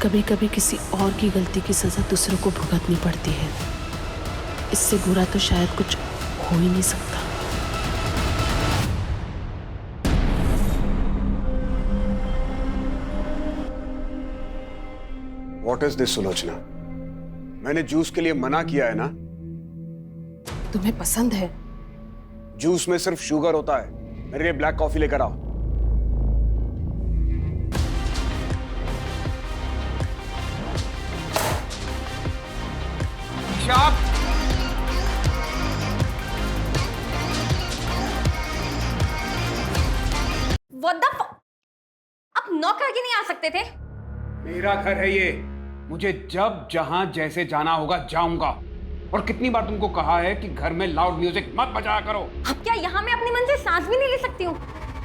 कभी कभी किसी और की गलती की सजा दूसरों को भुगतनी पड़ती है। इससे बुरा तो शायद कुछ हो ही नहीं सकता। What is this, Sulochana? मैंने जूस के लिए मना किया है ना? तुम्हें पसंद है? जूस में सिर्फ शुगर होता है। मेरे लिए ब्लैक कॉफी लेकर आओ। What the f- आप नॉक करके नहीं आ सकते थे? मेरा घर है ये। मुझे जब जहां जैसे जाना होगा जाऊंगा। और कितनी बार तुमको कहा है कि घर में लाउड म्यूजिक मत बजाया करो। अब क्या यहाँ मैं अपनी मन से सांस भी नहीं ले सकती हूँ?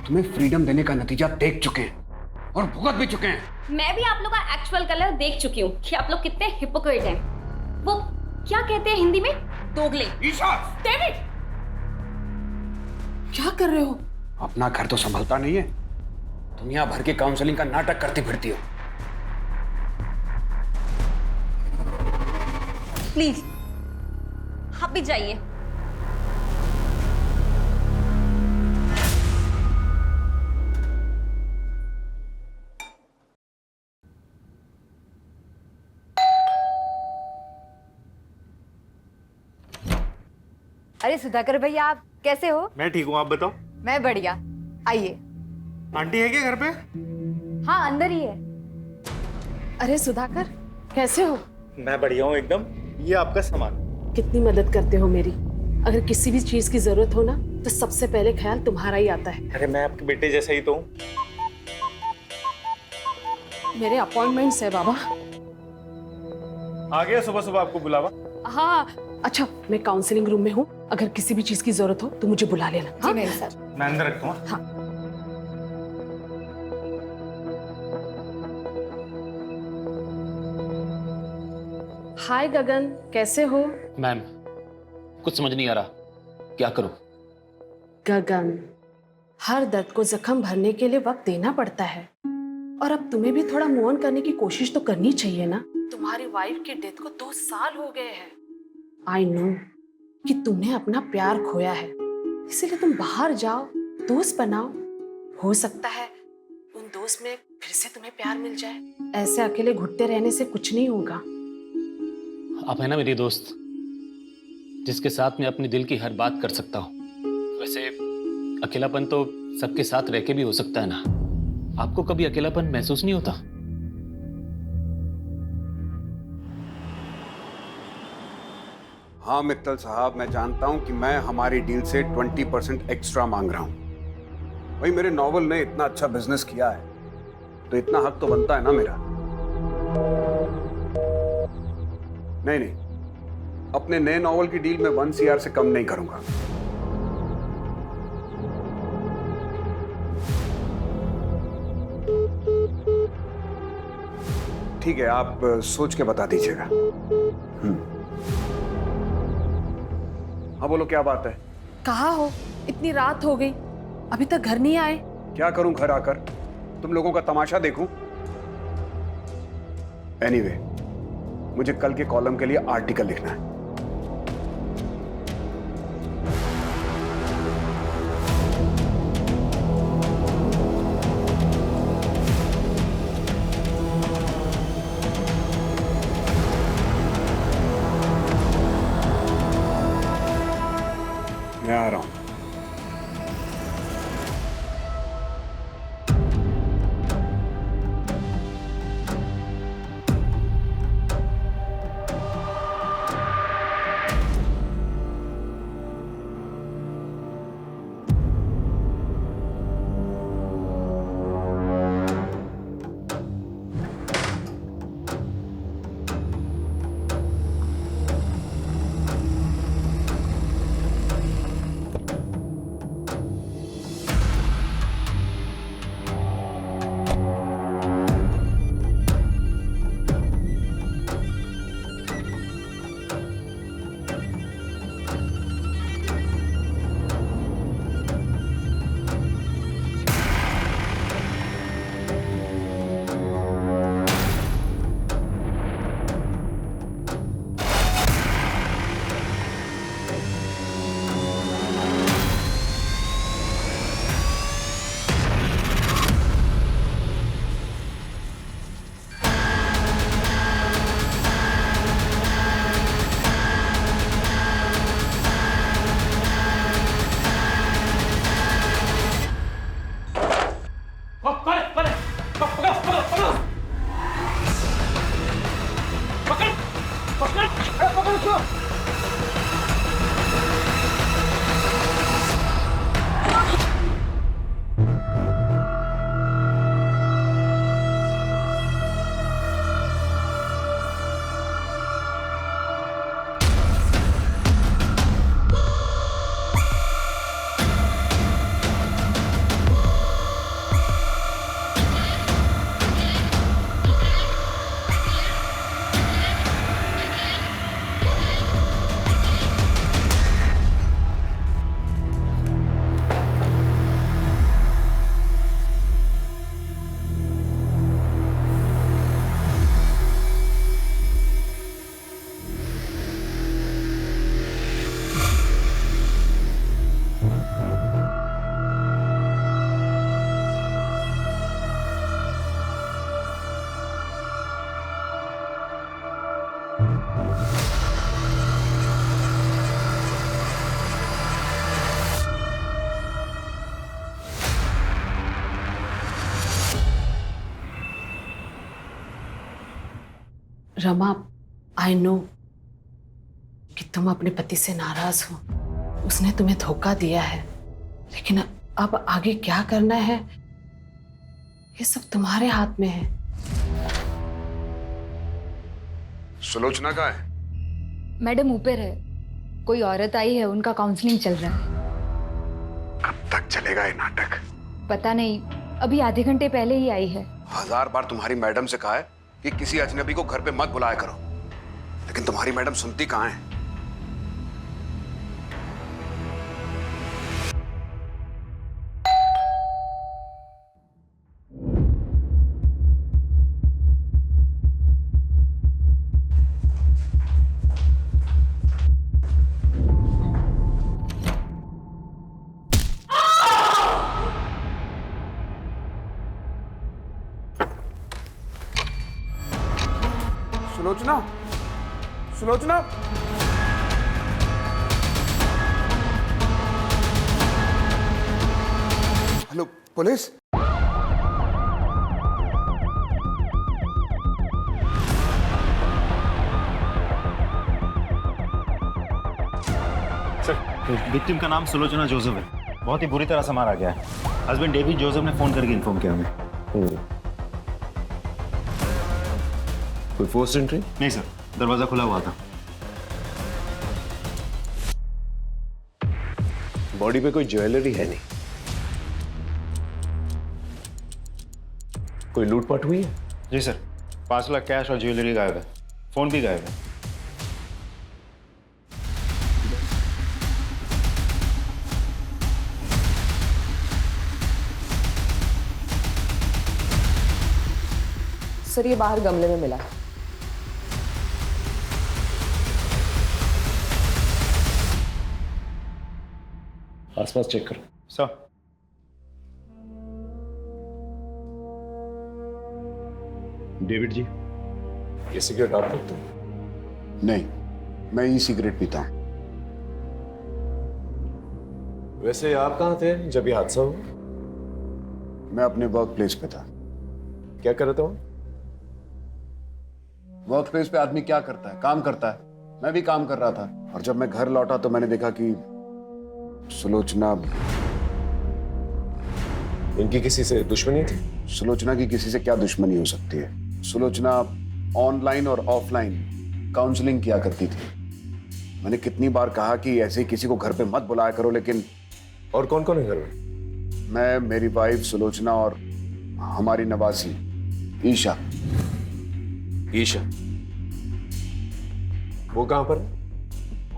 तुम्हें फ्रीडम देने का नतीजा देख चुके हैं और भुगत भी चुके हैं। मैं भी आप लोग का एक्चुअल कलर देख चुकी हूँ कि आप लोग कितने हिपोक्रेट हैं। वो क्या कहते हैं हिंदी में? दोगले। ईशा! डेविड! क्या कर रहे हो? अपना घर तो संभलता नहीं है, दुनिया भर के काउंसलिंग का नाटक करती फिरती हो। प्लीज आप भी जाइए। अरे सुधाकर भैया, आप कैसे हो? मैं ठीक हूँ, आप बताओ। मैं बढ़िया। आइए। आंटी है क्या घर पे? हाँ, अंदर ही है। अरे सुधाकर, कैसे हो? मैं बढ़िया हूँ एकदम। ये आपका सामान। कितनी मदद करते हो मेरी। अगर किसी भी चीज की जरूरत हो ना तो सबसे पहले ख्याल तुम्हारा ही आता है। अरे मैं आपके बेटे जैसा ही तो हूँ। मेरे अपॉइंटमेंट्स है बाबा। आ गया सुबह सुबह आपको बुलावा। हाँ अच्छा, मैं काउंसलिंग रूम में हूँ, अगर किसी भी चीज की जरूरत हो तो मुझे बुला लेना। जी मेरे सर। मैं अंदर रखता हूँ। हाँ। हाय गगन, कैसे हो? मैम, कुछ समझ नहीं आ रहा, क्या करूं? गगन, हर दर्द को जख्म भरने के लिए वक्त देना पड़ता है, और अब तुम्हें भी थोड़ा मूव ऑन करने की कोशिश तो करनी चाहिए ना। तुम्हारी वाइफ की डेथ को 2 साल हो गए हैं। आई नो कि तुमने अपना प्यार खोया है, इसीलिए तुम बाहर जाओ, दोस्त बनाओ। हो सकता है उन दोस्त में फिर से तुम्हें प्यार मिल जाए। ऐसे अकेले घुटते रहने से कुछ नहीं होगा। आप है ना मेरी दोस्त, जिसके साथ मैं अपने दिल की हर बात कर सकता हूँ। वैसे अकेलापन तो सबके साथ रह के भी हो सकता है ना। आपको कभी अकेलापन महसूस नहीं होता? हाँ मित्तल साहब, मैं जानता हूं कि मैं हमारी डील से 20% एक्स्ट्रा मांग रहा हूं। भाई मेरे नॉवल ने इतना अच्छा बिजनेस किया है तो इतना हक तो बनता है ना मेरा। नहीं, अपने नए नॉवल की डील में 1 CR से कम नहीं करूंगा। ठीक है, आप सोच के बता दीजिएगा। हाँ बोलो, क्या बात है? कहाँ हो? इतनी रात हो गई, अभी तक घर नहीं आए। क्या करूं घर आकर? तुम लोगों का तमाशा देखूं? एनीवे, मुझे कल के कॉलम के लिए आर्टिकल लिखना है। मैं आ रहा हूं। रमा, आई नो कि तुम अपने पति से नाराज हो, उसने तुम्हें धोखा दिया है, लेकिन अब आगे क्या करना है ये सब तुम्हारे हाथ में है। सुलोचना का है? मैडम ऊपर है, कोई औरत आई है, उनका काउंसलिंग चल रहा है। कब तक चलेगा ये नाटक? पता नहीं, अभी आधे घंटे पहले ही आई है। 1000 बार तुम्हारी मैडम से कहा है कि किसी अजनबी को घर पे मत बुलाया करो, लेकिन तुम्हारी मैडम सुनती कहाँ है? Sulochana, Sulochana, hello police. Sir, victim का नाम सुलोचना जोसेफ है। बहुत ही बुरी तरह से मारा गया है। हस्बैंड डेविड जोसेफ ने फोन करके इन्फॉर्म किया हमें। कोई फोर्स एंट्री? नहीं सर, दरवाजा खुला हुआ था। बॉडी पे कोई ज्वेलरी है नहीं। कोई लूटपाट हुई है? जी सर, 5 लाख कैश और ज्वेलरी गायब है। फोन भी गायब है। सर ये बाहर गमले में मिला है। आसपास चेक करो। सर, डेविड जी, ये सिगरेट आप पीते हो? नहीं, मैं ई सिगरेट पीता हूं। वैसे आप कहाँ थे जब ये हादसा हुआ? मैं अपने वर्क प्लेस पे था। क्या कर रहे थे? वर्क प्लेस पे आदमी क्या करता है? काम करता है। मैं भी काम कर रहा था, और जब मैं घर लौटा तो मैंने देखा कि सुलोचना। इनकी किसी से दुश्मनी थी? सुलोचना की किसी से क्या दुश्मनी हो सकती है? सुलोचना ऑनलाइन और ऑफलाइन काउंसलिंग किया करती थी। मैंने कितनी बार कहा कि ऐसे किसी को घर पे मत बुलाया करो, लेकिन और कौन कौन है घर में? मैं, मेरी वाइफ सुलोचना और हमारी नवासी ईशा। ईशा? वो कहां पर?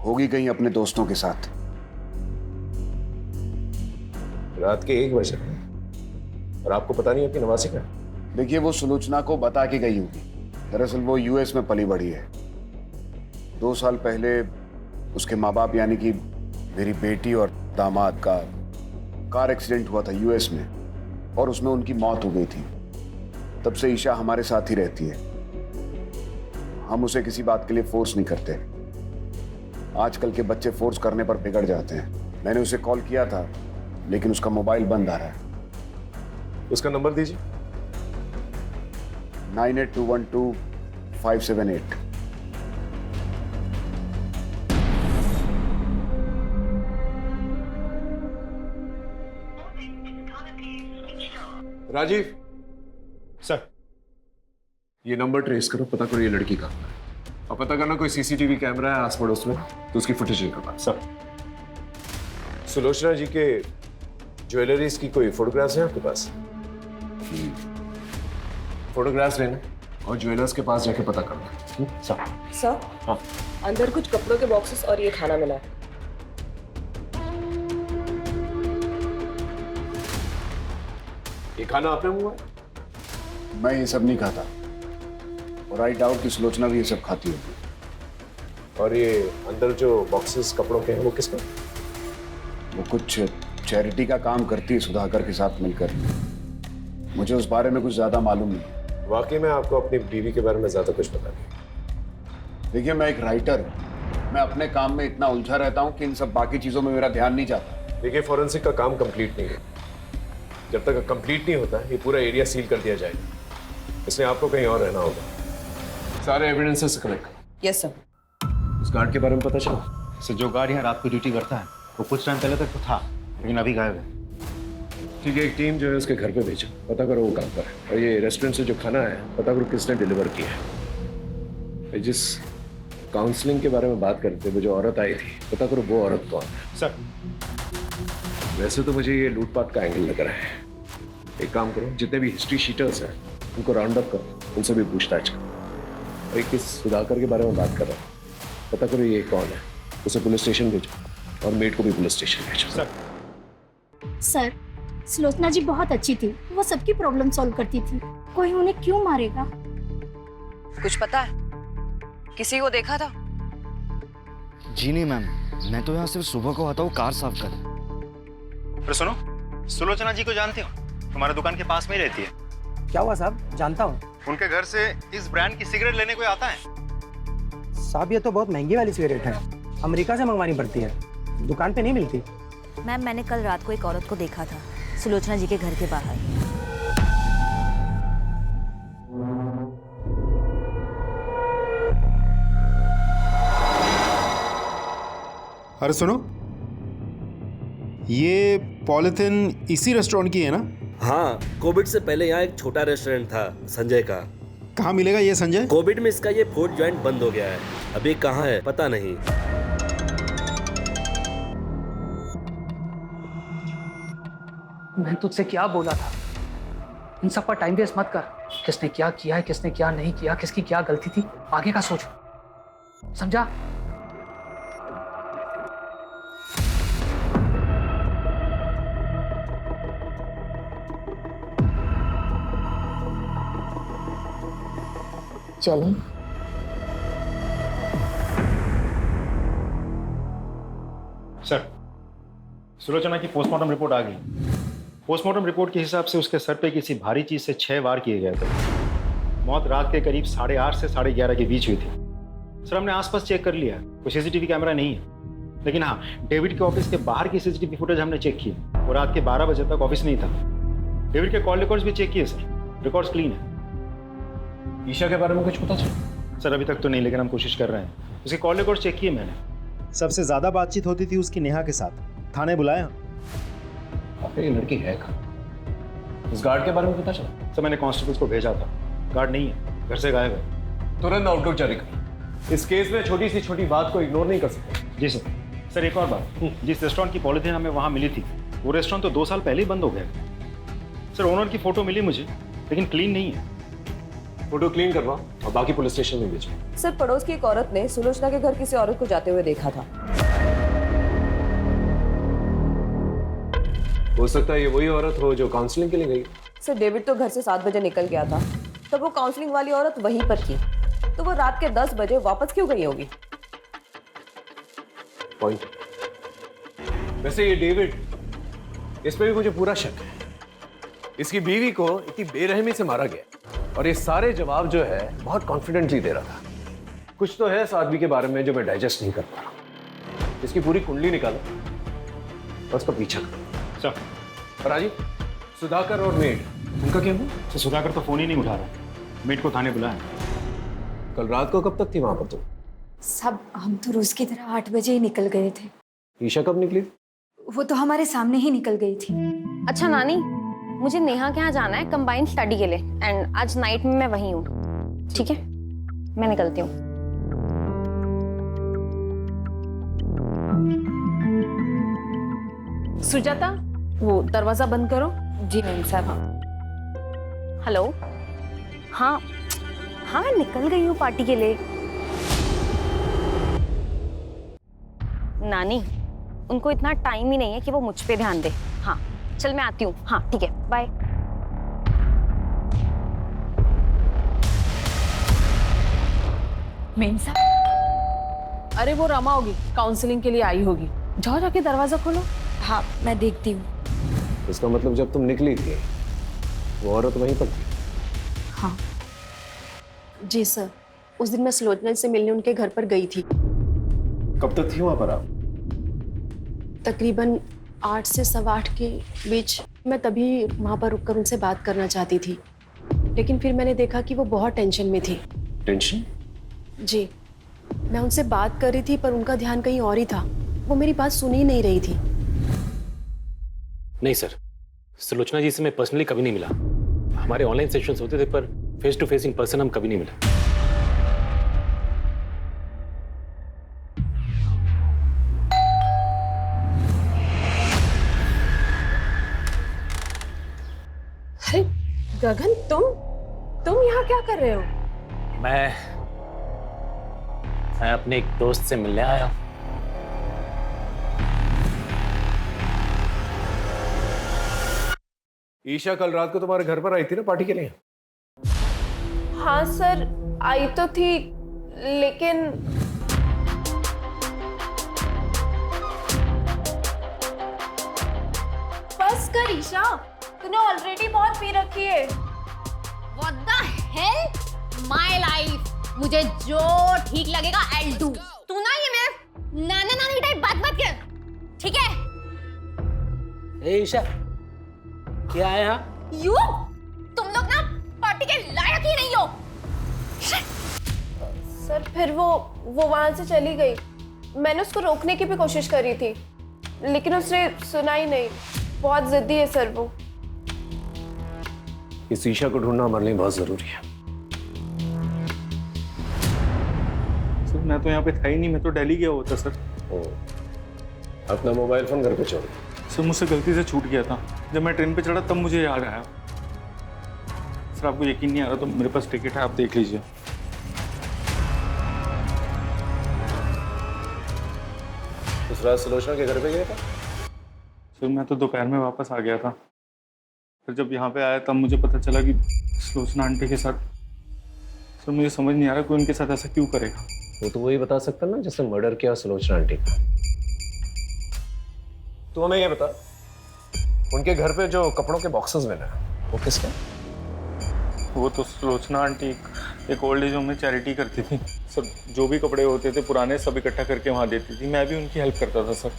होगी कहीं अपने दोस्तों के साथ। रात के 1 बजे और आपको पता नहीं है कि नवासी का? देखिए, वो सुलोचना को बता के गई होगी। दरअसल वो यूएस में पली बढ़ी है। 2 साल पहले उसके माँ बाप यानी कि मेरी बेटी और दामाद का कार एक्सीडेंट हुआ था यूएस में, और उसमें उनकी मौत हो गई थी। तब से ईशा हमारे साथ ही रहती है। हम उसे किसी बात के लिए फोर्स नहीं करते। आजकल के बच्चे फोर्स करने पर बिगड़ जाते हैं। मैंने उसे कॉल किया था, लेकिन उसका मोबाइल बंद आ रहा है। उसका नंबर दीजिए। 98212578। राजीव सर, ये नंबर ट्रेस करो, पता करो ये लड़की कहाँ है, और पता करना कोई सीसीटीवी कैमरा है आस पड़ोस में तो उसकी फुटेज निकालना। सर। सुलोचना जी के ज्वेलरीज की कोई फोटोग्राफ्स हैं आपके पास? फोटोग्राफ्स लेना और ज्वेलर्स के पास जाके पता करना। सर। सर हाँ। अंदर कुछ कपड़ों के बॉक्सेस और ये खाना मिला है। ये खाना आपने मंगवाया? मैं ये सब नहीं खाता, और आई डाउट कि सुलोचना भी ये सब खाती होगी। और ये अंदर जो बॉक्सेस कपड़ों के हैं वो किसका? वो कुछ चैरिटी का काम करती है सुधाकर के साथ मिलकर। मुझे उस बारे में कुछ ज्यादा मालूम नहीं। वाकई में आपको अपनी बीवी के बारे में ज्यादा कुछ पता नहीं। देखिए, मैं एक राइटर हूँ। मैं अपने काम में इतना उलझा रहता हूँ कि इन सब बाकी चीजों में मेरा ध्यान नहीं जाता। देखिए, फॉरेंसिक का काम कंप्लीट नहीं है। जब तक कंप्लीट नहीं होता ये पूरा एरिया सील कर दिया जाएगा, इसलिए आपको कहीं और रहना होगा। सारे एविडेंसेस कलेक्ट करो। Yes sir. उस गार्ड के बारे में पता चला? सर, जो गार्ड यहाँ रात को ड्यूटी करता है वो कुछ टाइम पहले तक तो था, लेकिन अभी गायब है। ठीक है, एक टीम जो है उसके घर पे भेजो, पता करो वो कहाँ पर है। और ये रेस्टोरेंट से जो खाना है पता करो किसने डिलीवर किया है। जिस काउंसलिंग के बारे में बात करते वो जो औरत आई थी, पता करो वो औरत कौन है। सर, वैसे तो मुझे ये लूटपाट का एंगल लग रहा है। एक काम करो, जितने भी हिस्ट्री शीटर्स हैं उनको राउंड अप करो, उनसे भी पूछताछ करो। और किस सुधाकर के बारे में बात कर रहा हूँ, पता करो ये कौन है, उसे पुलिस स्टेशन भेजो और मेड को भी पुलिस स्टेशन भेजो। सर, सर, सुलोचना जी बहुत अच्छी थी, वो सबकी प्रॉब्लम सॉल्व करती थी। कोई उन्हें क्यों मारेगा? कुछ पता है? किसी को देखा था? जी नहीं मैम, मैं तो यहाँ सिर्फ सुबह को आता हूँ कार साफ कर। अरे सुनो, सुलोचना जी को जानते हो? तुम्हारे दुकान के पास में ही रहती है। क्या हुआ साहब? जानता हूँ। उनके घर से इस ब्रांड की सिगरेट लेने कोई आता है? साहब ये तो बहुत महंगी वाली सिगरेट है, अमेरिका से मंगवानी पड़ती है, दुकान पे नहीं मिलती। मैम, मैंने कल रात को एक औरत को देखा था सुलोचना जी के घर के बाहर। अरे सुनो, ये पॉलिथिन इसी रेस्टोरेंट की है ना? हाँ, कोविड से पहले यहाँ एक छोटा रेस्टोरेंट था संजय का। कहाँ मिलेगा ये संजय? कोविड में इसका ये फूड जॉइंट बंद हो गया है, अभी कहाँ है पता नहीं। मैं तुझसे क्या बोला था, इन सब पर टाइम वेस्ट मत कर। किसने क्या किया है, किसने क्या नहीं किया, किसकी क्या गलती थी, आगे का सोच, समझा? चलें। सर, सुलोचना की पोस्टमार्टम रिपोर्ट आ गई। पोस्टमार्टम रिपोर्ट के हिसाब से उसके सर पे किसी भारी चीज से 6 वार किए गए थे। मौत रात के करीब 8:30 से 11:30 के बीच हुई थी। सर, हमने आसपास चेक कर लिया, कोई सीसीटीवी कैमरा नहीं है, लेकिन हाँ, डेविड के ऑफिस के बाहर की सीसीटीवी फुटेज हमने चेक की। वो रात के 12 बजे तक ऑफिस नहीं था। डेविड के कॉल रिकॉर्ड्स भी चेक किए सर, रिकॉर्ड्स क्लीन है। ईशा के बारे में कुछ पता चला? सर, अभी तक तो नहीं, लेकिन हम कोशिश कर रहे हैं। उसके कॉल रिकॉर्ड्स चेक किए मैंने। सबसे ज्यादा बातचीत होती थी उसकी नेहा के साथ। थाने बुलाया? ये लड़की है कहाँ? उस गार्ड के बारे में पता चला? सर, मैंने कांस्टेबल्स को भेजा था, गार्ड नहीं है, घर से गायब है। तुरंत आउटलुक जारी कर। इस केस में छोटी सी छोटी बात को इग्नोर नहीं कर सकते। जी सर। सर, एक और बात, जिस रेस्टोरेंट की पॉलिथीन हमें वहाँ मिली थी, वो रेस्टोरेंट तो 2 साल पहले ही बंद हो गया। सर, ओनर की फोटो मिली मुझे, लेकिन क्लीन नहीं है। फोटो क्लीन करवाओ और बाकी पुलिस स्टेशन में भेजो। सर, पड़ोस की एक औरत ने सुलोचना के घर किसी औरत को जाते हुए देखा था। हो सकता है ये वही औरत हो जो काउंसलिंग के लिए गई। सर, डेविड तो घर से 7 बजे निकल गया था, तब वो काउंसलिंग वाली औरत वहीं पर थी, तो वो रात के 10 बजे वापस क्यों गई होगी? पॉइंट। वैसे ये डेविड, इस पे भी मुझे पूरा शक है। इसकी बीवी को इतनी बेरहमी से मारा गया और ये सारे जवाब जो है बहुत कॉन्फिडेंटली दे रहा था। कुछ तो है इस आदमी के बारे में जो मैं डाइजेस्ट नहीं कर पा रहा। इसकी पूरी कुंडली निकालो और उसका पीछा करो। सर, राजीव, सुधाकर और मेड, उनका क्या हुआ? सर, सुधाकर तो फोन ही नहीं उठा रहा, मेड को थाने बुलाया। कल रात को कब तक थी वहां पर तुम? सब हम तो रोज की तरह 8 बजे ही निकल गए थे। ईशा कब निकली? वो तो हमारे सामने ही निकल गई थी। अच्छा नानी, मुझे नेहा के यहाँ जाना है कंबाइंड स्टडी के लिए, एंड आज नाइट में मैं वहीं हूँ। ठीक है, मैं निकलती हूँ। सुजाता, वो दरवाजा बंद करो। जी मैम साहब। हेलो। हाँ हाँ, मैं निकल गई हूँ पार्टी के लिए। नानी, उनको इतना टाइम ही नहीं है कि वो मुझ पे ध्यान दे। हाँ चल, मैं आती हूँ। हाँ ठीक है, बाय। मेम साहब। अरे वो रमा होगी, काउंसलिंग के लिए आई होगी। जाओ जाके दरवाजा खोलो। हाँ मैं देखती हूँ। इसका मतलब जब तुम निकली थी वो औरत वहीं पर थी? हाँ जी सर, उस दिन मैं सुलोचना से मिलने उनके घर पर गई थी। कब तक थी वहां पर आप? तकरीबन 8 से 8:15 के बीच। मैं तभी वहां पर रुककर उनसे बात करना चाहती थी, लेकिन फिर मैंने देखा कि वो बहुत टेंशन में थी। टेंशन? जी, मैं उनसे बात कर रही थी पर उनका ध्यान कहीं और ही था। वो मेरी बात सुन ही नहीं रही थी। नहीं सर, सुलोचना जी से मैं पर्सनली कभी नहीं मिला। हमारे ऑनलाइन सेशंस होते थे पर face to face in person हम कभी नहीं मिले। अरे गगन, तुम यहाँ क्या कर रहे हो? मैं अपने एक दोस्त से मिलने आया हूं। ईशा कल रात को तुम्हारे घर पर आई थी ना पार्टी के लिए? हाँ सर, आई तो थी, लेकिन बस कर ईशा, तूने ऑलरेडी बहुत पी रखी है। What the hell? My life. मुझे जो ठीक लगेगा I'll do. तू ना ये मेरे नाना नानी टाइप बात मत कर, ठीक है? ए ईशा, क्या है यहाँ? यू, तुम लोग ना पार्टी के लायक ही नहीं हो। सर फिर वो वहां से चली गई। मैंने उसको रोकने की भी कोशिश करी थी, लेकिन उसने सुना ही नहीं। बहुत जिद्दी है सर वो। इस ईशा को ढूंढना हमारे लिए बहुत जरूरी है। सर मैं तो यहाँ पे था ही नहीं, मैं तो दिल्ली गया हुआ था सर। अपना मोबाइल फोन घर पे छोड़। सर मुझसे गलती से छूट गया था, जब मैं ट्रेन पे चढ़ा तब मुझे याद आया। सर आपको यकीन नहीं आ रहा तो मेरे पास टिकट है, आप देख लीजिए। दूसरा सुलोचना के घर पे गया था? सर मैं तो दोपहर में वापस आ गया था। फिर जब यहाँ पे आया तब मुझे पता चला कि सुलोचना आंटी के साथ। सर मुझे समझ नहीं आ रहा कोई उनके साथ ऐसा क्यों करेगा। वो तो वही बता सकता ना जिसने मर्डर किया सुलोचना आंटी का। तो हमें ये बता, उनके घर पे जो कपड़ों के बॉक्सेस मिले वो किसके? वो तो सुलोचना आंटी एक ओल्ड एज होम में चैरिटी करती थी सर। जो भी कपड़े होते थे पुराने सब इकट्ठा करके वहाँ देती थी। मैं भी उनकी हेल्प करता था सर।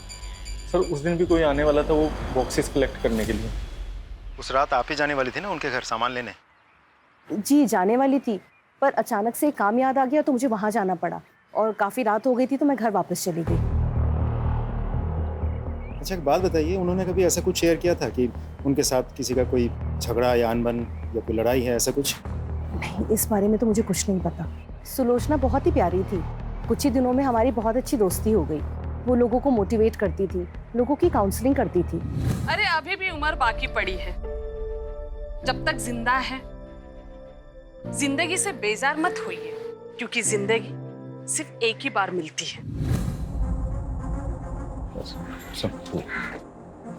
सर उस दिन भी कोई आने वाला था वो बॉक्सेस कलेक्ट करने के लिए। उस रात आप ही जाने वाली थी ना उनके घर सामान लेने? जी जाने वाली थी, पर अचानक से काम याद आ गया तो मुझे वहां जाना पड़ा, और काफी रात हो गई थी तो मैं घर वापस चली गई। अच्छा एक बात बताइए, उन्होंने कभी ऐसा कुछ शेयर किया था कि उनके साथ किसी का कोई झगड़ा या अनबन या कोई लड़ाई है, ऐसा कुछ? नहीं, इस बारे में तो मुझे कुछ नहीं पता। सुलोचना बहुत ही प्यारी थी। कुछ ही दिनों में हमारी बहुत अच्छी दोस्ती हो गई। वो लोगों को मोटिवेट करती थी, लोगों की काउंसलिंग करती थी। अरे अभी भी उम्र बाकी पड़ी है। जब तक जिंदा है जिंदगी से बेजार मत होइए, क्योंकि जिंदगी सिर्फ एक ही बार मिलती है।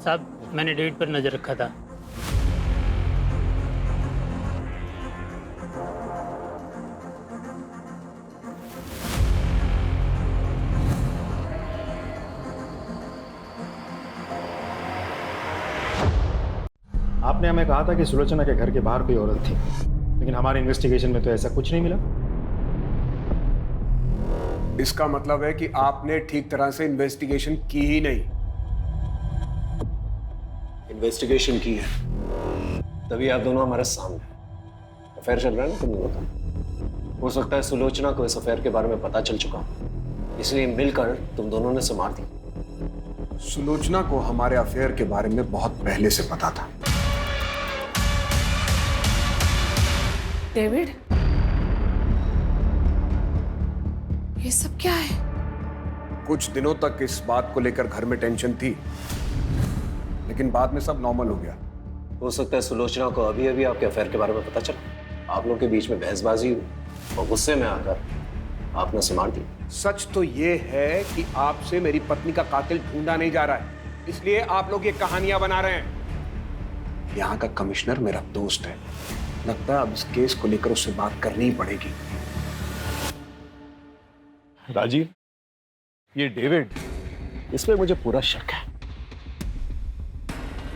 साहब मैंने डेट पर नजर रखा था। आपने हमें कहा था कि सुलोचना के घर के बाहर कोई औरत थी, लेकिन हमारे इन्वेस्टिगेशन में तो ऐसा कुछ नहीं मिला। इसका मतलब है कि आपने ठीक तरह से इन्वेस्टिगेशन की ही नहीं। इन्वेस्टिगेशन की है, तभी आप दोनों हमारे सामने। अफेयर चल रहा है ना तुम लोगों का। हो सकता है सुलोचना को इस अफेयर के बारे में पता चल चुका, इसलिए मिलकर तुम दोनों ने उसे मार दी। सुलोचना को हमारे अफेयर के बारे में बहुत पहले से पता था। डेविड, ये सब क्या है? कुछ दिनों तक इस बात को लेकर घर में टेंशन थी, लेकिन बाद में सब नॉर्मल हो गया। हो सकता है सुलोचना को अभी अभी आपके अफेयर के बारे में पता चला, आप लोगों के बीच में बहसबाजी हुई और गुस्से में आकर आपने उसे मार दी। सच तो ये है कि आपसे मेरी पत्नी का कातिल ढूंढा नहीं जा रहा है, इसलिए आप लोग ये कहानियां बना रहे हैं। यहाँ का कमिश्नर मेरा दोस्त है, लगता है अब इस केस को लेकर उससे बात करनी ही पड़ेगी। राजीव, ये डेविड, इसमें मुझे पूरा शक है।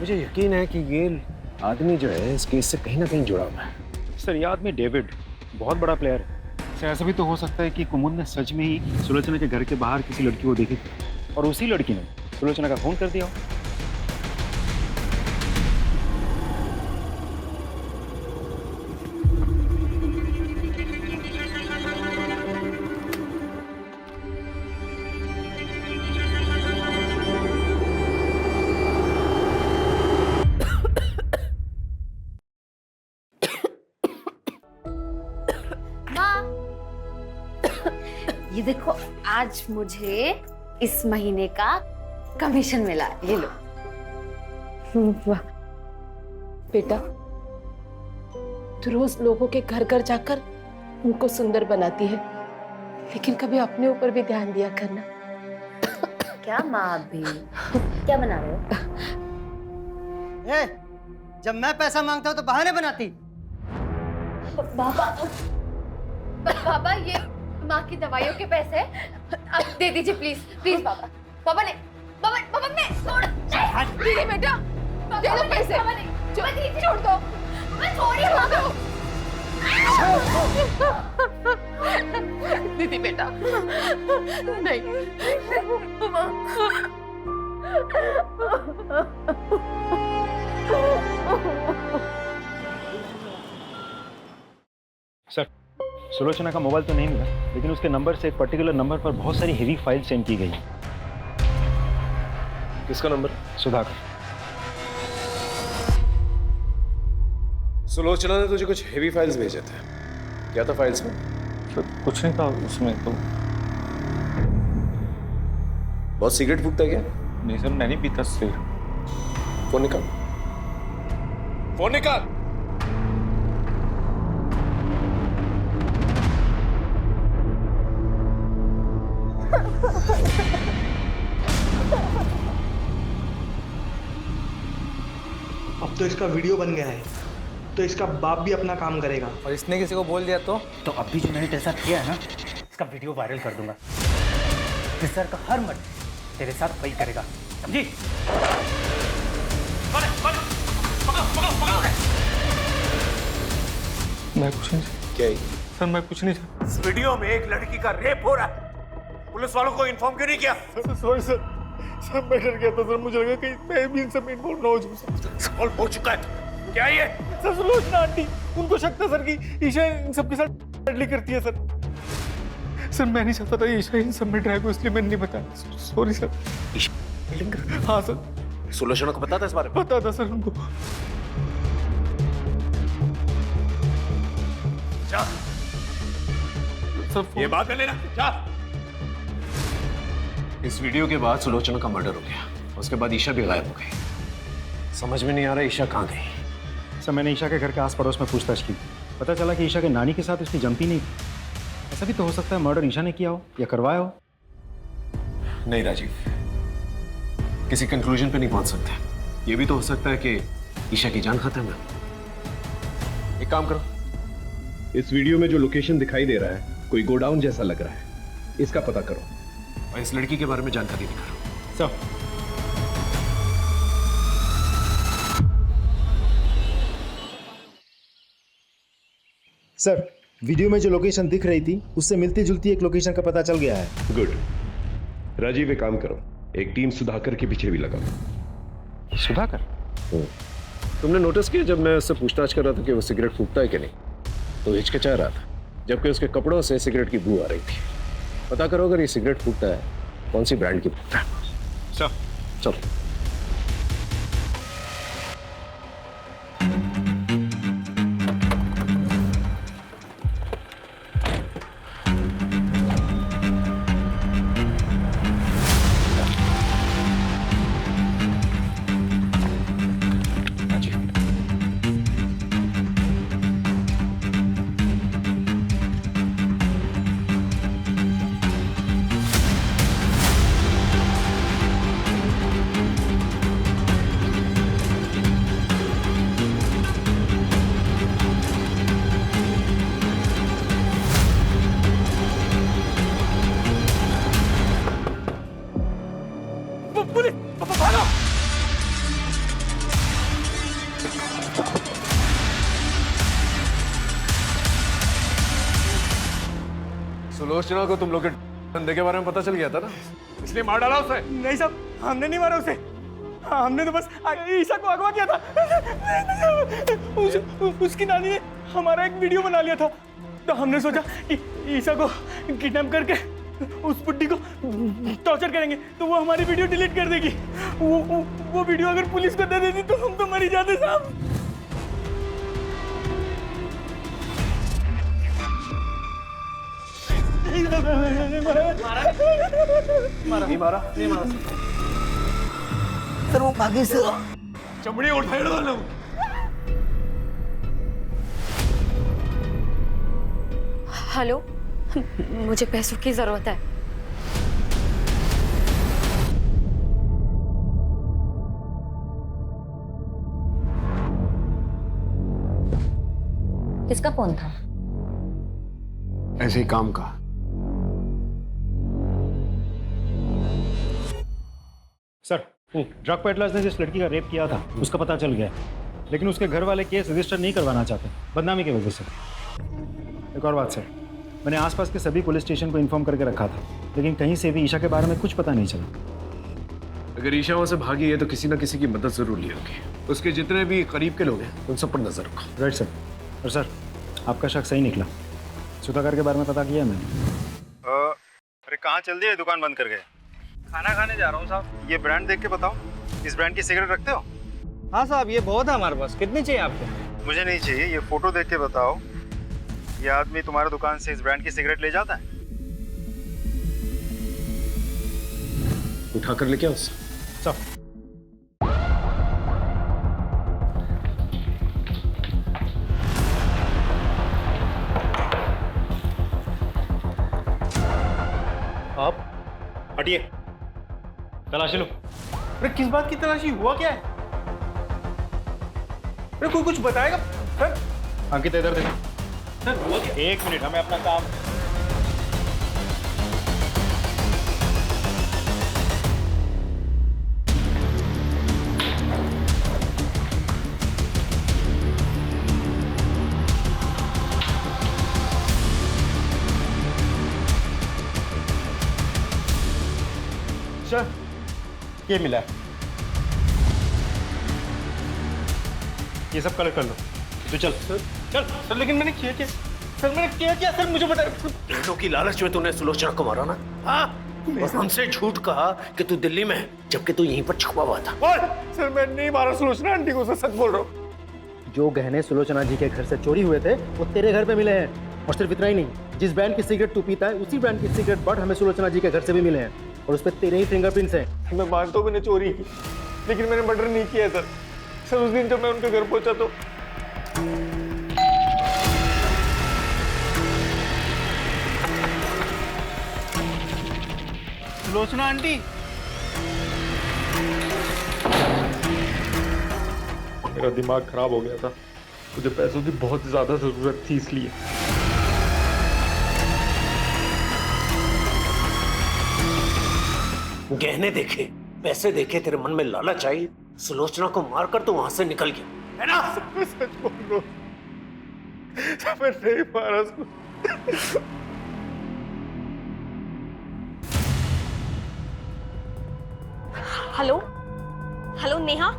मुझे यकीन है कि ये आदमी जो है इस केस से कहीं ना कहीं जुड़ा हुआ है। सर ये आदमी डेविड बहुत बड़ा प्लेयर है। सर ऐसा भी तो हो सकता है कि कुमुद ने सच में ही सुलोचना के घर के बाहर किसी लड़की को देखी थी और उसी लड़की ने सुलोचना का फोन कर दिया हो। ये देखो आज मुझे इस महीने का कमीशन मिला, ये लो। वाह बेटा, तू रोज लोगों के घर घर जाकर उनको सुंदर बनाती है, लेकिन कभी अपने ऊपर भी ध्यान दिया करना। क्या माँ आप भी क्या बना रहे हो? जब मैं पैसा मांगता हूँ तो बहाने बनाती। बाबा ये माँ की दवाइयों के पैसे अब दे दीजिए प्लीज प्लीज बाबा। बाबा ने छोड़ दीदी बेटा दे दो पैसे। छोड़ दो, मैं छोड़िए माँ को। दीदी बेटा नहीं। सर सुलोचना का मोबाइल तो नहीं मिला, लेकिन उसके नंबर से एक पर्टिकुलर नंबर पर बहुत सारी हेवी फाइल सेंड की गई। किसका नंबर? सुधाकर। सुलोचना ने तुझे कुछ हेवी फाइल्स भेजे थे, क्या था फाइल्स में? सर कुछ नहीं था उसमें तो। बहुत सिगरेट फूकता है क्या? नहीं सर, मैं नहीं पीता सिगरेट। फोन निकाल, फोन निकाल। अब तो इसका वीडियो बन गया है, तो इसका बाप भी अपना काम करेगा। और इसने किसी को बोल दिया तो अभी जो मैंने तेरे साथ किया है ना, इसका वीडियो वायरल कर दूंगा। सर का हर मर्द तेरे साथ वही करेगा, समझी? मैं कुछ नहीं। क्या? सर मैं कुछ नहीं। इस वीडियो में एक लड़की का रेप हो रहा है, पुलिस वालों को इन्फॉर्म क्यों नहीं किया? सॉरी सर, मैं डर गया था सर, मुझे लगा कहीं मैं भी इन सब में इन्वॉल्व ना हो जाऊं। सॉल्व हो चुका है, क्या ये? सर सुलोचना आंटी, उनको शक था सर कि ईशा इन सब के साथ डडली करती है सर। सर मैं नहीं चाहता था ईशा इन सब में ड्रैग हो, इसलिए मैंने नहीं बताया। Sorry sir. हाँ सर। सुलोचना को पता था इस बारे में? पता था सर उनको। जा सर ये बात कर लेना, जा। इस वीडियो के बाद सुलोचना का मर्डर हो गया, उसके बाद ईशा भी गायब हो गई। समझ में नहीं आ रहा ईशा कहाँ गई। सर मैंने ईशा के घर के आस पड़ोस में पूछताछ की, पता चला कि ईशा के नानी के साथ उसकी जमती नहीं। ऐसा भी तो हो सकता है मर्डर ईशा ने किया हो या करवाया हो। नहीं राजीव, किसी कंक्लूजन पे नहीं पहुंच सकते। ये भी तो हो सकता है कि ईशा की जान खत्म है। एक काम करो, इस वीडियो में जो लोकेशन दिखाई दे रहा है कोई गोडाउन जैसा लग रहा है, इसका पता करो और इस लड़की के बारे में जानकारी निकालो। सर सर वीडियो में जो लोकेशन दिख रही थी उससे मिलती जुलती एक लोकेशन का पता चल गया है। गुड। राजीव एक काम करो, एक टीम सुधाकर के पीछे भी लगाओ। सुधाकर? तुमने नोटिस किया जब मैं उससे पूछताछ कर रहा था कि वो सिगरेट फूकता है कि नहीं, तो हिचकिचा रहा था, जबकि उसके कपड़ों से सिगरेट की बू आ रही थी। पता करो अगर ये सिगरेट फूकता है कौन सी ब्रांड की फूकता है। चलो। सुलोचना को तुम लोग के धंधे के बारे में पता चल गया था ना, इसलिए मार डाला उसे। नहीं साहब, हमने नहीं मारा उसे, हमने तो बस ईशा को अगवा किया था। उसकी नानी ने हमारा एक वीडियो बना लिया था, तो हमने सोचा ईशा को किडनैप करके उस बुड्ढी को टॉर्चर करेंगे तो वो हमारी वीडियो डिलीट कर देगी। वो वीडियो अगर पुलिस को दे देती तो हम तो मर ही जाते साहब। नहीं मारा सर, वो भागे से चमड़ी उठाए डालो। हेलो, मुझे पैसों की जरूरत है। किसका फोन था? ऐसे ही काम का। सर, ड्रग पेडलर्स ने जिस लड़की का रेप किया था उसका पता चल गया, लेकिन उसके घर वाले केस रजिस्टर नहीं करवाना चाहते, बदनामी की वजह से। एक और बात सर, मैंने आसपास के सभी पुलिस स्टेशन को इन्फॉर्म करके रखा था, लेकिन कहीं से भी ईशा के बारे में कुछ पता नहीं चला। अगर ईशा वहां से भागी है तो किसी ना किसी की मदद जरूर ली होगी। उसके जितने भी करीब के लोग हैं उन सब पर नजर रखो। Right sir. और सर, आपका शक सही निकला, सुधाकर के बारे में पता किया मैंने। अरे कहाँ चल दिए, दुकान बंद कर गए? खाना खाने जा रहा हूँ साहब। ये ब्रांड देख के बताओ, इस ब्रांड की सिगरेट रखते हो? हाँ साहब, ये बहुत है हमारे पास। कितनी चाहिए आपको? मुझे नहीं चाहिए, ये फोटो देख के बताओ, ये आदमी तुम्हारी दुकान से इस ब्रांड की सिगरेट ले जाता है? उठा कर लेके आओ सब। आप हटिए, तलाशी लो। अरे किस बात की तलाशी? हुआ क्या है? अरे कोई कुछ बताएगा सर? अंकित इधर देखो। सर हुआ क्या? एक मिनट, हमें अपना काम। सर, ये मिला है, ये सब कलेक्ट कर लो। तू चल चल सर। लेकिन मैंने किया क्या सर? मैंने किया क्या सर? मुझे बता। पैसों की लालच में तूने सुलोचना को मारा ना? हाँ, और हमसे झूठ कहा कि तू दिल्ली में है, जबकि तू यहीं पर छुपा हुआ था। और सर, मैं नहीं मारा सुलोचना आंटी को, सच बोल रहा हूँ। जो गहने सुलोचना जी के घर से चोरी हुए थे वो तेरे घर पे मिले हैं। और सिर्फ इतना ही नहीं, जिस ब्रांड की सिगरेट तू पीता है उसी ब्रांड की सिगरेट बट हमें सुलोचना जी के घर से भी मिले हैं, और उस पर तेरे ही फिंगरप्रिंट्स हैं। मैं मानता हूँ मैंने चोरी की, लेकिन मैंने मर्डर नहीं किया सर। सर, उस दिन जब मैं उनके घर पहुंचा तो सुलोचना आंटी, मेरा दिमाग खराब हो गया था, मुझे पैसों की बहुत ज्यादा जरूरत थी, इसलिए। गहने देखे, पैसे देखे, तेरे मन में लालच आई, सुलोचना को मारकर तो वहां से निकल गया, है ना? सच बोल रहा हूँ, मैं नहीं मारा उसको। Hello hello Neha,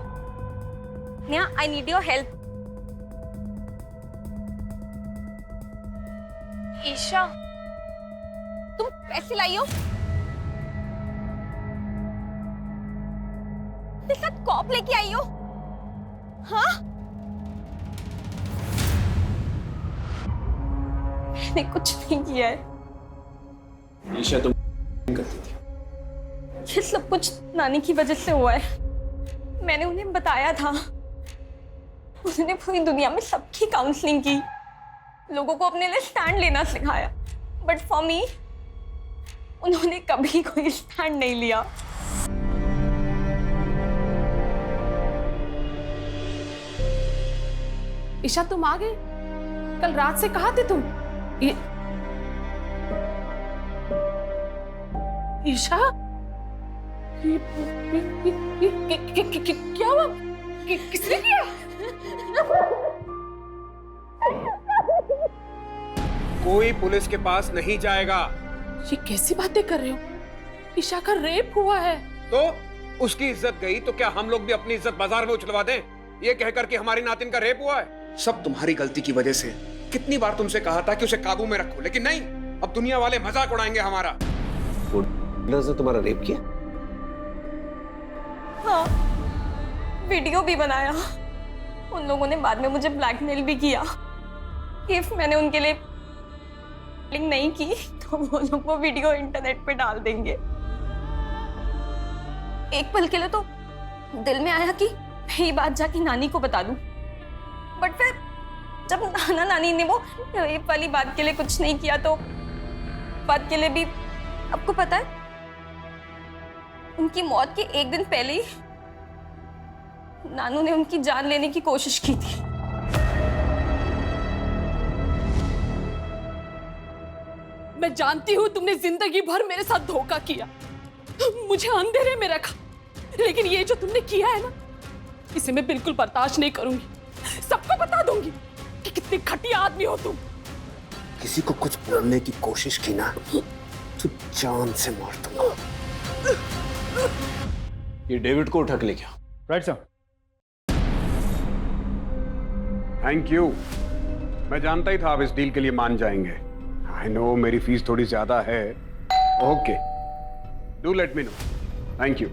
Neha I need your help. Isha, तुम पैसे लाई हो? तेरे साथ कॉप लेके आई हो? हाँ, मैंने कुछ नहीं किया है। ईशा तुम करती थी। ये सब कुछ नानी की वजह से हुआ है। मैंने उन्हें बताया था, उन्होंने पूरी दुनिया में सबकी काउंसलिंग की, लोगों को अपने लिए स्टैंड लेना सिखाया, बट फॉर मी उन्होंने कभी कोई स्टैंड नहीं लिया। ईशा, तुम आ गई? कल रात से कहाँ थे तुम? ईशा, क्या हुआ? किसने किया? कोई पुलिस के पास नहीं जाएगा। ये कैसी बातें कर रहे हो? ईशा का रेप हुआ है। तो उसकी इज्जत गई तो क्या हम लोग भी अपनी इज्जत बाजार में उछलवा दें? ये कहकर कि हमारी नातिन का रेप हुआ है। सब तुम्हारी गलती की वजह से। कितनी बार तुमसे कहा था कि उसे काबू में रखो, लेकिन नहीं, अब दुनिया वाले मजाक उड़ाएंगे हमारा। ने तुम्हारा रेप किया? हाँ, वीडियो भी बनाया। उन लोगों ने बाद में मुझे ब्लैकमेल भी किया। इफ मैंने उनके लिए लिंक नहीं की तो वो लोग वो वीडियो इंटरनेट पे डाल देंगे। एक पल के लिए तो दिल में आया कि ये बात जाके नानी को बता दूं, बट फिर जब नाना नानी ने वो रेप वाली बात के लिए कुछ नहीं किया तो बात के लिए भी आपको पता है, उनकी मौत के एक दिन पहले ही नानू ने उनकी जान लेने की कोशिश की थी। मैं जानती हूँ तुमने जिंदगी भर मेरे साथ धोखा किया, मुझे अंधेरे में रखा, लेकिन ये जो तुमने किया है ना, इसे मैं बिल्कुल बर्दाश्त नहीं करूंगी। सबको बता दूंगी कि कितने घटिया आदमी हो तुम। किसी को कुछ बोलने की कोशिश की ना तो जान से मार दूंगा। ये डेविड को उठा के लेके आओ। Right sir. Thank you. मैं जानता ही था आप इस डील के लिए मान जाएंगे। आई नो मेरी फीस थोड़ी ज्यादा है। Okay, do let me know. Thank you.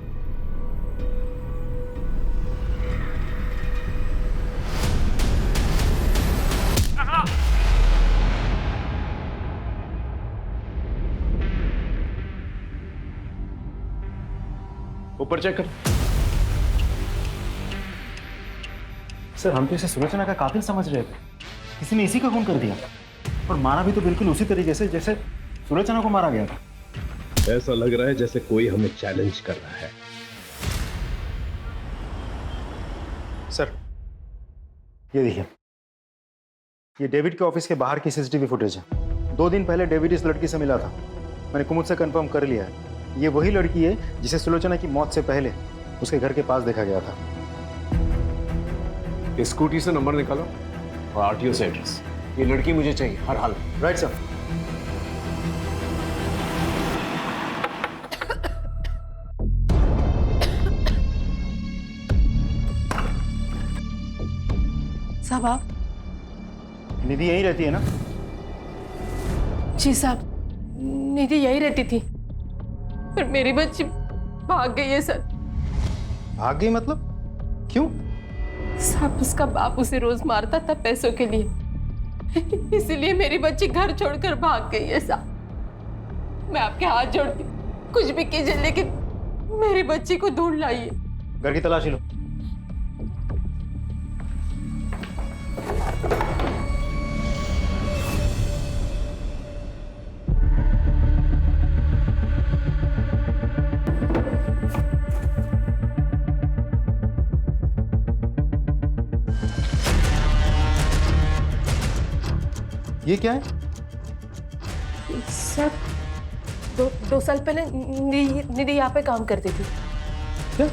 ऊपर चेक कर। सर हम तो इसे सुलोचना का कातिल समझ रहे थे, किसी ने इसी का खून कर दिया, और मारा भी तो बिल्कुल उसी तरीके से जैसे सुलोचना को मारा गया था। ऐसा लग रहा है जैसे कोई हमें चैलेंज कर रहा है। सर ये देखिए, ये डेविड के ऑफिस के बाहर की सीसीटीवी फुटेज है। 2 दिन पहले डेविड इस लड़की से मिला था। मैंने कुमुद से कंफर्म कर लिया है, ये वही लड़की है जिसे सुलोचना की मौत से पहले उसके घर के पास देखा गया था। स्कूटी से नंबर निकालो और आरटीओ से एड्रेस। ये लड़की मुझे चाहिए हर हाल में। Right sir. साहब आप? निधि यहीं रहती है ना? जी साहब, निधि यही रहती थी, पर मेरी बच्ची भाग गई है सर। भाग गई मतलब? क्यों? साहब उसका बाप उसे रोज मारता था पैसों के लिए, इसीलिए मेरी बच्ची घर छोड़कर भाग गई है साहब। मैं आपके हाथ जोड़ती हूँ, कुछ भी कीजिए लेकिन मेरी बच्ची को ढूंढ लाइए। घर की तलाशी लो। ये क्या है? सर 2 साल पहले निधि यहाँ पे काम करती थी। क्या?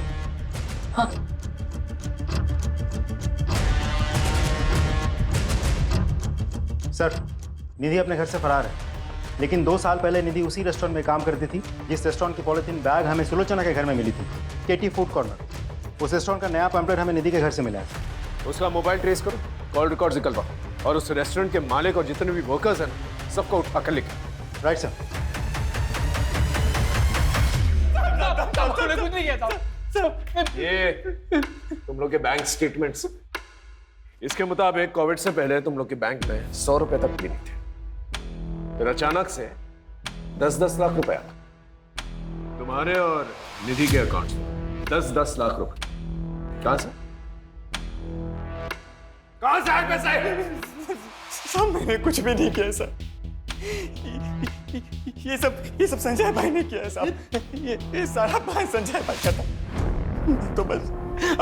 हाँ। सर निधि अपने घर से फरार है, लेकिन 2 साल पहले निधि उसी रेस्टोरेंट में काम करती थी जिस रेस्टोरेंट की पॉलिथीन बैग हमें सुलोचना के घर में मिली थी, केटी फूड कॉर्नर। उस रेस्टोरेंट का नया पैम्पलेट हमें निधि के घर से मिला है। उसका मोबाइल ट्रेस करो, कॉल रिकॉर्ड निकलवाओ और उस रेस्टोरेंट के मालिक और जितने भी वर्कर्स हैं सबको उठा कर लेके। Right sir. कुछ नहीं किया था। ये तुम लोग के बैंक स्टेटमेंट्स, इसके मुताबिक कोविड से पहले तुम लोग के बैंक में 100 रुपए तक भी नहीं थे, फिर अचानक से 10-10 लाख रुपए तुम्हारे और निधि के अकाउंट में 10-10 लाख रुपए। कहां से आए पैसे? सब मैंने कुछ भी नहीं किया सर। ये सब संजय भाई ने किया है साहब। ये सारा प्लान संजय भाई का था। मैं तो बस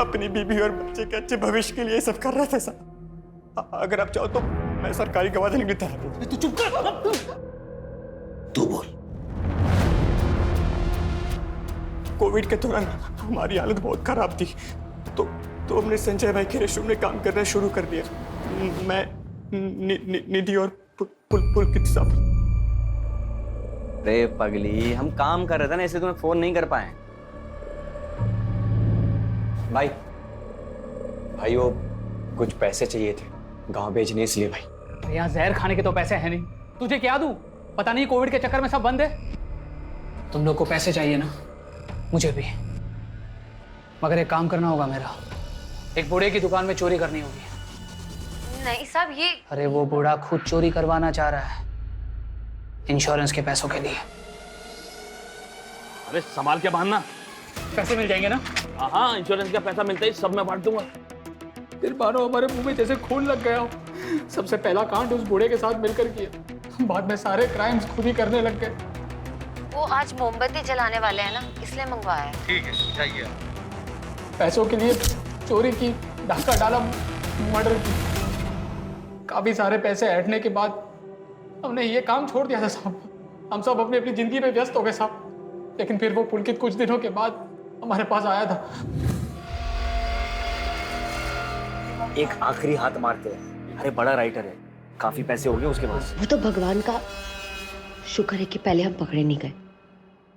अपनी बीबी और बच्चे के अच्छे भविष्य के लिए सब कर रहा था साहब। अगर आप चाहो तो मैं सरकारी गवाह देने की तरह। तू चुप कर। तू बोल। कोविड के दौरान हमारी हालत बहुत खराब थी, तो हमने संजय भाई के रेस्टोरेंट में काम करना शुरू कर दिया। मैं निधि और पुलकित साहब। रे पगली, हम काम कर रहे थे ना, इसलिए तुम्हें फोन नहीं कर पाए। भाई वो कुछ पैसे चाहिए थे गांव भेजने, इसलिए भाई। यहाँ जहर खाने के तो पैसे हैं नहीं, तुझे क्या दूं? पता नहीं कोविड के चक्कर में सब बंद है। तुम लोग को पैसे चाहिए ना, मुझे भी, मगर एक काम करना होगा मेरा। एक बूढ़े की दुकान में चोरी करनी होगी। नहीं साहब, ये अरे वो बूढ़ा खुद चोरी करवाना चाह रहा है इंश्योरेंस के पैसों के लिए। अरे संभाल के बांधना, पैसे मिल जाएंगे ना? हाँ, इंश्योरेंस का पैसा मिलता ही सब मैं बांट दूंगा। फिर मानो हमारे मुंह में जैसे खून लग गया हो। सबसे पहला कांड उस बूढ़े के साथ मिलकर किया, बाद में सारे क्राइम्स खुद ही करने लग गए। वो आज मोमबत्ती जलाने वाले हैं ना, इसलिए मंगवाया है। ठीक है, जाइए। पैसों के लिए चोरी की, डाका डाला, मर्डर की। काफी सारे पैसे ऐंठने के बाद हमने ये काम छोड़ दिया था साहब। हम सब अपनी अपनी जिंदगी में व्यस्त हो गए साहब। लेकिन फिर वो पुलकित कुछ दिनों के बाद हमारे पास आया था। एक आखिरी हाथ मारते हैं। अरे बड़ा राइटर है, काफी पैसे हो गए उसके पास। वो तो भगवान का शुक्र है कि पहले हम पकड़े नहीं गए।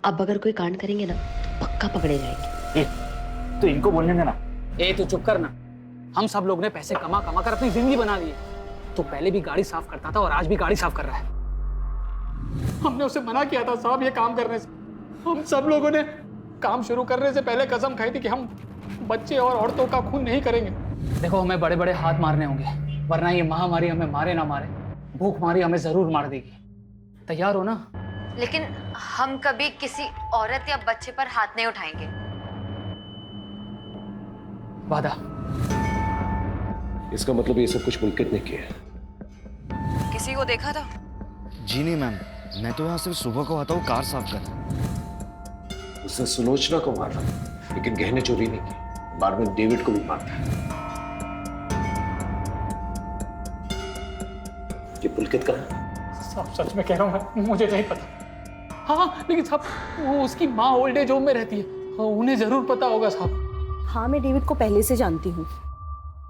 अब अगर कोई कांड करेंगे ना तो पक्का पकड़े जाएंगे। तो इनको बोलने देना। ए तू चुप करना। हम सब लोग ने पैसे कमा कमा कर अपनी जिंदगी बना ली है। तो पहले भी गाड़ी साफ करता था और आज भी गाड़ी साफ कर रहा है। हमने उसे मना किया था साहब ये काम करने से। हम सब लोगों ने काम शुरू करने से पहले कसम खाई थी कि हम बच्चे और औरतों का खून नहीं करेंगे। देखो, हमें बड़े बड़े हाथ मारने होंगे, वरना ये महामारी हमें मारे ना मारे, भूखमारी हमें जरूर मार देगी। तैयार हो ना? लेकिन हम कभी किसी औरत या बच्चे पर हाथ नहीं उठाएंगे। वादा। इसका मतलब ये सब कुछ पुलकित ने किया है। किसी को देखा था? जी नहीं मैम, मैं तो यहाँ सिर्फ सुबह को आता हूँ कार साफ करने। उसने सुलोचना को मारा, लेकिन गहने चोरी नहीं की। बाद में डेविड को भी मारता है। ये पुलकित का है? साहब सच में कह रहा हूँ, मुझे नहीं पता। हाँ लेकिन साहब वो उसकी माँ ओल्ड एज होम में रहती है, हाँ, उन्हें जरूर पता होगा साहब। हाँ, मैं डेविड को पहले से जानती हूँ।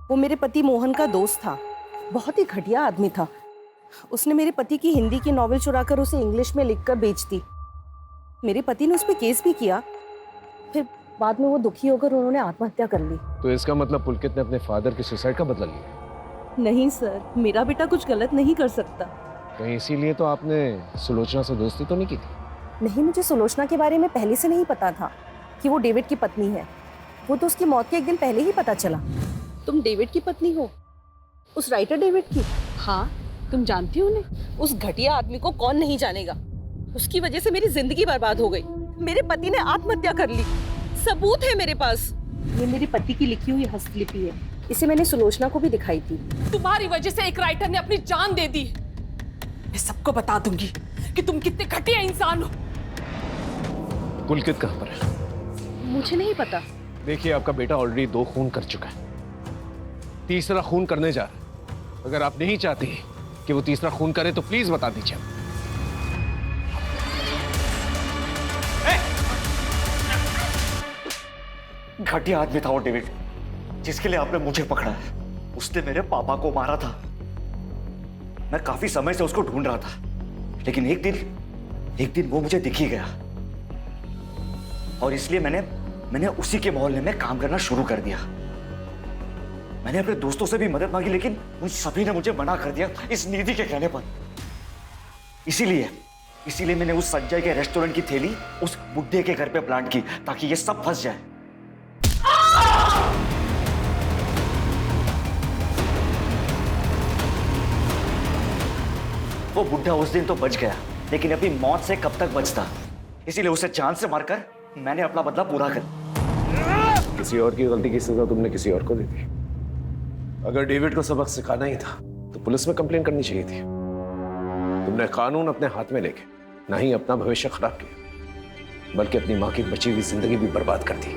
वो मेरे पति मोहन का दोस्त था, बहुत ही घटिया आदमी था। उसने मेरे पति की हिंदी की नॉवेल चुराकर उसे इंग्लिश में लिखकर बेच दी। मेरे पति ने उस पर केस भी किया, फिर बाद में वो दुखी होकर उन्होंने आत्महत्या कर ली। तो इसका मतलब पुलकित ने अपने फादर के सुसाइड का बदला लिया? नहीं सर, मेरा बेटा कुछ गलत नहीं कर सकता। कहीं इसीलिए तो आपने सुलोचना से दोस्ती तो नहीं की थी? नहीं, मुझे सुलोचना के बारे में पहले से नहीं पता था कि वो डेविड की पत्नी है। वो तो उसकी मौत के एक दिन पहले ही पता चला। तुम डेविड की पत्नी हो? उस राइटर डेविड की? हाँ, तुम जानती हो उन्हें? उस घटिया आदमी को कौन नहीं जानेगा। उसकी वजह से मेरी जिंदगी बर्बाद हो गई। मेरे पति ने आत्महत्या कर ली, सबूत है मेरे पास। ये मेरे पति की लिखी हुई हस्तलिपि है, इसे मैंने सुलोचना को भी दिखाई थी। तुम्हारी वजह से एक राइटर ने अपनी जान दे दी। मैं सबको बता दूंगी कि तुम कितने घटिया इंसान हो। पुलकित कहाँ पर है? मुझे नहीं पता। देखिए, आपका बेटा ऑलरेडी 2 खून कर चुका है, तीसरा खून करने जा रहा है। अगर आप नहीं चाहती कि वो तीसरा खून करे तो प्लीज बता दीजिए। घटिया आदमी था वो डेविड, जिसके लिए आपने मुझे पकड़ा है। उसने मेरे पापा को मारा था। मैं काफी समय से उसको ढूंढ रहा था, लेकिन एक दिन वो मुझे दिख ही गया, और इसलिए मैंने उसी के मोहल्ले में काम करना शुरू कर दिया। मैंने अपने दोस्तों से भी मदद मांगी, लेकिन उन सभी ने मुझे मना कर दिया इस निधि के कहने पर। इसीलिए मैंने उस संजय के रेस्टोरेंट की थैली उस बुड्ढे के घर पे प्लांट की, ताकि ये सब फंस जाए। वो बुड्ढा उस दिन तो बच गया, लेकिन अपनी मौत से कब तक बचता। इसीलिए उसे जान से मारकर मैंने अपना बदला पूरा कर। किसी और की गलती की सजा तुमने किसी और को दे दी। अगर डेविड को सबक सिखाना ही था तो पुलिस में कंप्लेन करनी चाहिए थी। तुमने कानून अपने हाथ में लेके ना ही अपना भविष्य खराब किया, बल्कि अपनी मां की बची हुई जिंदगी भी बर्बाद कर दी।